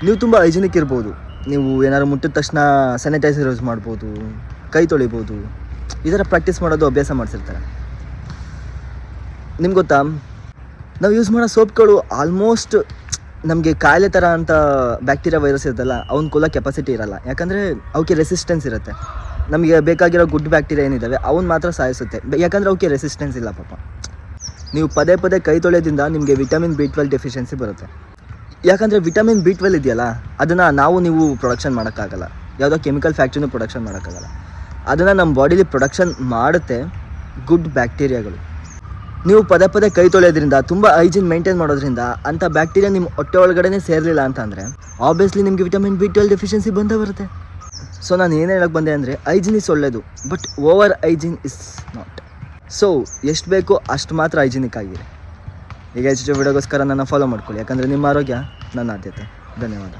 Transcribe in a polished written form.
ನೀವು ತುಂಬ ಹೈಜಿನಿಕ್ ಇರ್ಬೋದು. ನೀವು ಏನಾದ್ರು ಮುಟ್ಟಿದ ತಕ್ಷಣ ಸ್ಯಾನಿಟೈಸರ್ ಯೂಸ್ ಮಾಡ್ಬೋದು, ಕೈ ತೊಳಿಬೋದು. ಈ ಥರ ಪ್ರಾಕ್ಟೀಸ್ ಮಾಡೋದು ಅಭ್ಯಾಸ ಮಾಡಿಸಿರ್ತಾರೆ. ನಿಮ್ಗೆ ಗೊತ್ತಾ, ನಾವು ಯೂಸ್ ಮಾಡೋ ಸೋಪ್ಗಳು ಆಲ್ಮೋಸ್ಟ್ ನಮಗೆ ಕಾಯಿಲೆ ಥರ ಅಂತ ಬ್ಯಾಕ್ಟೀರಿಯಾ ವೈರಸ್ ಇರುತ್ತಲ್ಲ, ಅವ್ನ ಕೊಲ್ಲೋ ಕೆಪಾಸಿಟಿ ಇರೋಲ್ಲ. ಯಾಕಂದರೆ ಅವಕ್ಕೆ ರೆಸಿಸ್ಟೆನ್ಸ್ ಇರುತ್ತೆ. ನಮಗೆ ಬೇಕಾಗಿರೋ ಗುಡ್ ಬ್ಯಾಕ್ಟೀರಿಯಾ ಏನಿದ್ದಾವೆ ಅವನ್ನ ಮಾತ್ರ ಸಾಯಿಸುತ್ತೆ. ಯಾಕಂದರೆ ಅವಕ್ಕೆ ರೆಸಿಸ್ಟೆನ್ಸ್ ಇಲ್ಲ ಪಾಪ. ನೀವು ಪದೇ ಪದೇ ಕೈ ತೊಳೆಯೋದ್ರಿಂದ ನಿಮಗೆ ವಿಟಮಿನ್ B12 ಡೆಫಿಷಿಯನ್ಸಿ ಬರುತ್ತೆ. ಯಾಕಂದರೆ ವಿಟಮಿನ್ B12 ಇದೆಯಲ್ಲ, ಅದನ್ನು ನೀವು ಪ್ರೊಡಕ್ಷನ್ ಮಾಡೋಕ್ಕಾಗಲ್ಲ. ಯಾವುದೋ ಕೆಮಿಕಲ್ ಫ್ಯಾಕ್ಟ್ರಿನೂ ಪ್ರೊಡಕ್ಷನ್ ಮಾಡೋಕ್ಕಾಗಲ್ಲ. ಅದನ್ನು ನಮ್ಮ ಬಾಡಿಲಿ ಪ್ರೊಡಕ್ಷನ್ ಮಾಡುತ್ತೆ ಗುಡ್ ಬ್ಯಾಕ್ಟೀರಿಯಾಗಳು. ನೀವು ಪದೇ ಪದೇ ಕೈ ತೊಳೆಯೋದ್ರಿಂದ, ತುಂಬ ಹೈಜಿನ್ ಮೇಂಟೈನ್ ಮಾಡೋದ್ರಿಂದ ಅಂಥ ಬ್ಯಾಕ್ಟೀರಿಯಾ ನಿಮ್ಮ ಹೊಟ್ಟೆ ಒಳಗಡೆ ಸೇರಲಿಲ್ಲ ಅಂತಂದರೆ ಆಬ್ವಿಯಸ್ಲಿ ನಿಮಗೆ ವಿಟಮಿನ್ B12 ಡೆಫಿಷಿಯನ್ಸಿ ಬಂದೇ ಬರುತ್ತೆ. ಸೊ ನಾನು ಏನು ಹೇಳಕ್ಕೆ ಬಂದೆ ಅಂದರೆ, ಹೈಜಿನ್ ಇಸ್ ಒಳ್ಳೆಯದು, but over hygiene is not. So ಎಷ್ಟು ಬೇಕೋ ಅಷ್ಟು ಮಾತ್ರ ಹೈಜಿನಿಕ್ ಆಗಿರಿ. ಈಗ ಹೆಚ್ಚು ವಿಡಿಯೋಗೋಸ್ಕರ ನನ್ನ ಫಾಲೋ ಮಾಡ್ಕೊಳ್ಳಿ. ಯಾಕಂದರೆ ನಿಮ್ಮ ಆರೋಗ್ಯ ನನ್ನ ಆದ್ಯತೆ. ಧನ್ಯವಾದ.